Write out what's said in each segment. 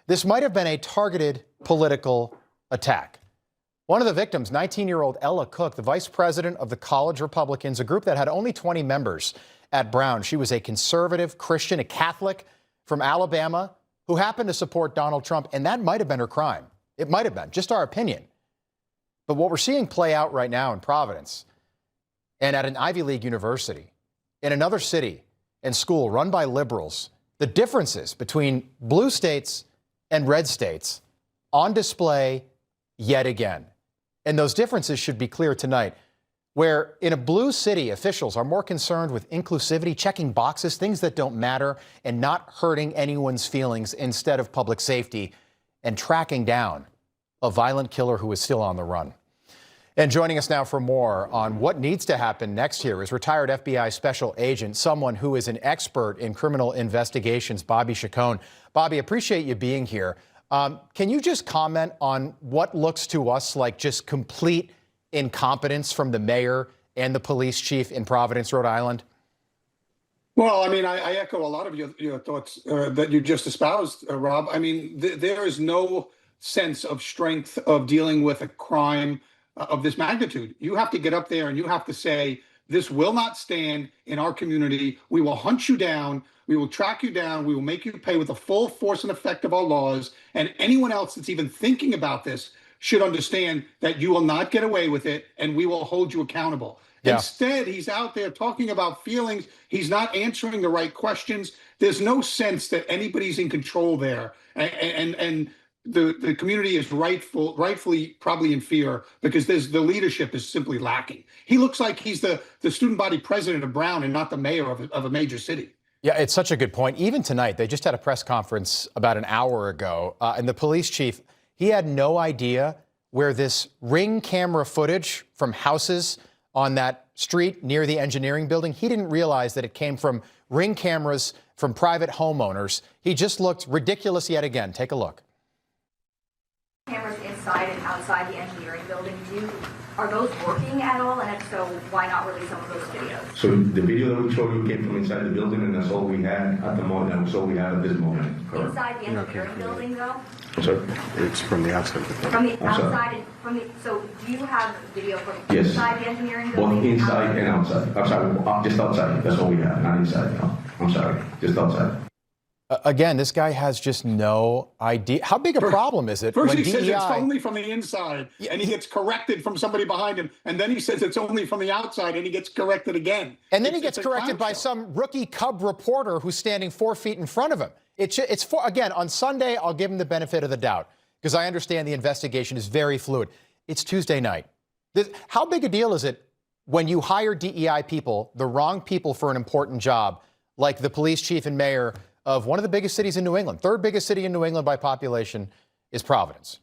This might have been a targeted political attack. One of the victims, 19-year-old Ella Cook, the vice president of the College Republicans, a group that had only 20 members at Brown. She was a conservative Christian, a Catholic from Alabama who happened to support Donald Trump, and that might have been her crime. It might have been, just our opinion. But what we're seeing play out right now in Providence and at an Ivy League university, in another city and school run by liberals, the differences between blue states and red states on display yet again. And those differences should be clear tonight, where in a blue city, officials are more concerned with inclusivity, checking boxes, things that don't matter, and not hurting anyone's feelings instead of public safety and tracking down a violent killer who is still on the run. And joining us now for more on what needs to happen next year is retired FBI special agent, someone who is an expert in criminal investigations, Bobby Chacon. Bobby, appreciate you being here. Can you just comment on what looks to us like just complete incompetence from the mayor and the police chief in Providence, Rhode Island? Well, I mean, I echo a lot of your thoughts that you just espoused, Rob. I mean, there is no sense of strength of dealing with a crime of this magnitude. You have to get up there and you have to say, this will not stand in our community. We will hunt you down. We will track you down. We will make you pay with the full force and effect of our laws. And anyone else that's even thinking about this should understand that you will not get away with it and we will hold you accountable. Yeah. Instead, he's out there talking about feelings. He's not answering the right questions. There's no sense that anybody's in control there. And the community is rightfully probably in fear because the leadership is simply lacking. He looks like he's the student body president of Brown and not the mayor of a major city. Yeah, it's such a good point. Even tonight, they just had a press conference about an hour ago, and the police chief, he had no idea where this Ring camera footage from houses on that street near the engineering building, he didn't realize that it came from Ring cameras from private homeowners. He just looked ridiculous yet again. Take a look. Cameras inside and outside the engineering building, are those working at all? And if so, why not release some of those videos? So the video that we showed you came from inside the building, and that's all we had at the moment. That's all we have at this moment. Correct. Inside the engineering building, though? I'm sorry? It's from the outside of the building. From the outside, so do you have video from yes. inside the engineering building? Both inside and outside. I'm sorry, just outside. That's all we have, not inside. No. I'm sorry, just outside. Again, this guy has just no idea. How big a problem is it? First he says it's only from the inside, and he gets corrected from somebody behind him. And then he says it's only from the outside, and he gets corrected again. And then he gets corrected by some rookie Cub reporter who's standing 4 feet in front of him. Again, on Sunday, I'll give him the benefit of the doubt, because I understand the investigation is very fluid. It's Tuesday night. How big a deal is it when you hire DEI people, the wrong people for an important job, like the police chief and mayor of one of the biggest cities in New England? Third biggest city in New England by population is Providence.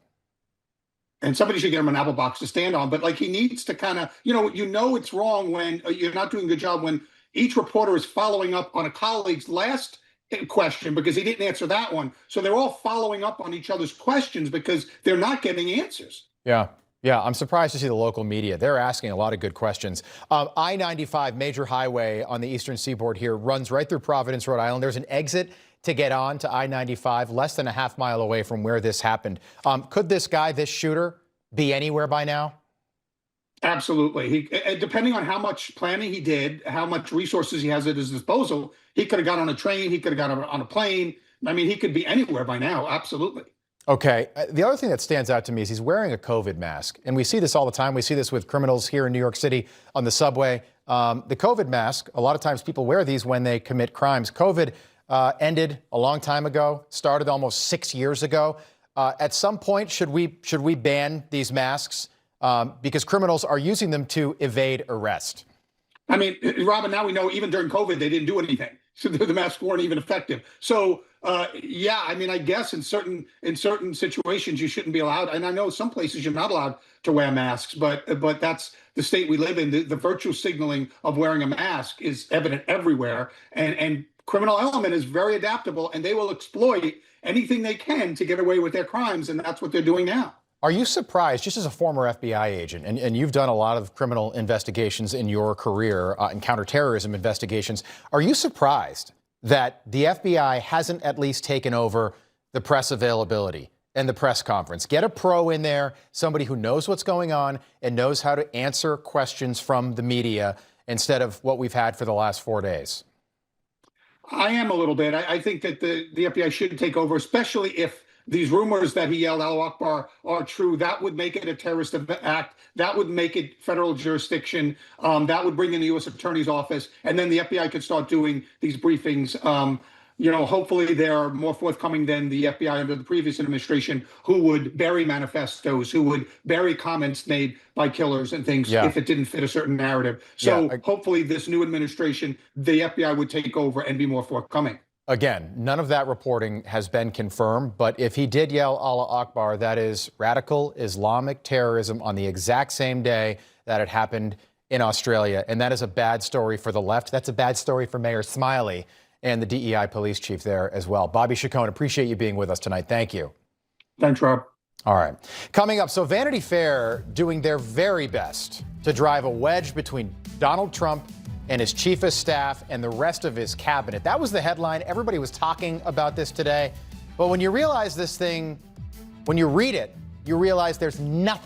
And somebody should get him an apple box to stand on. But like, he needs to kind of, it's wrong when you're not doing a good job when each reporter is following up on a colleague's last question because he didn't answer that one. So they're all following up on each other's questions because they're not getting answers. Yeah, I'm surprised to see the local media. They're asking a lot of good questions. I-95, major highway on the eastern seaboard here, runs right through Providence, Rhode Island. There's an exit to get on to I-95, less than a half mile away from where this happened. Could this guy, this shooter, be anywhere by now? Absolutely. Depending on how much planning he did, how much resources he has at his disposal, he could have got on a train, he could have got on a plane. I mean, he could be anywhere by now, absolutely. Okay. The other thing that stands out to me is he's wearing a COVID mask. And we see this all the time. We see this with criminals here in New York City on the subway. The COVID mask, a lot of times people wear these when they commit crimes. COVID ended a long time ago, started almost 6 years ago. At some point, should we ban these masks? Because criminals are using them to evade arrest. I mean, Robin, now we know even during COVID, they didn't do anything. So the masks weren't even effective. So, yeah, I mean, I guess in certain situations you shouldn't be allowed. And I know some places you're not allowed to wear masks, but that's the state we live in. The virtue signaling of wearing a mask is evident everywhere. And criminal element is very adaptable, and they will exploit anything they can to get away with their crimes. And that's what they're doing now. Are you surprised, just as a former FBI agent, and you've done a lot of criminal investigations in your career and counterterrorism investigations, are you surprised that the FBI hasn't at least taken over the press availability and the press conference. Get a pro in there, somebody who knows what's going on and knows how to answer questions from the media instead of what we've had for the last 4 days. I am a little bit. I think that the FBI should take over, especially if these rumors that he yelled "Allahu Akbar" are true. That would make it a terrorist act. That would make it federal jurisdiction. That would bring in the U.S. Attorney's Office, and then the FBI could start doing these briefings. Hopefully they're more forthcoming than the FBI under the previous administration, who would bury manifestos, who would bury comments made by killers and things if it didn't fit a certain narrative. So hopefully this new administration, the FBI would take over and be more forthcoming. Again, none of that reporting has been confirmed, but if he did yell Allah Akbar, that is radical Islamic terrorism on the exact same day that it happened in Australia. And that is a bad story for the left. That's a bad story for Mayor Smiley and the DEI police chief there as well. Bobby Chacon, appreciate you being with us tonight. Thank you. Thanks, Rob. All right. Coming up, so Vanity Fair doing their very best to drive a wedge between Donald Trump and his chief of staff and the rest of his cabinet. That was the headline. Everybody was talking about this today. But when you realize this thing, when you read it, you realize there's nothing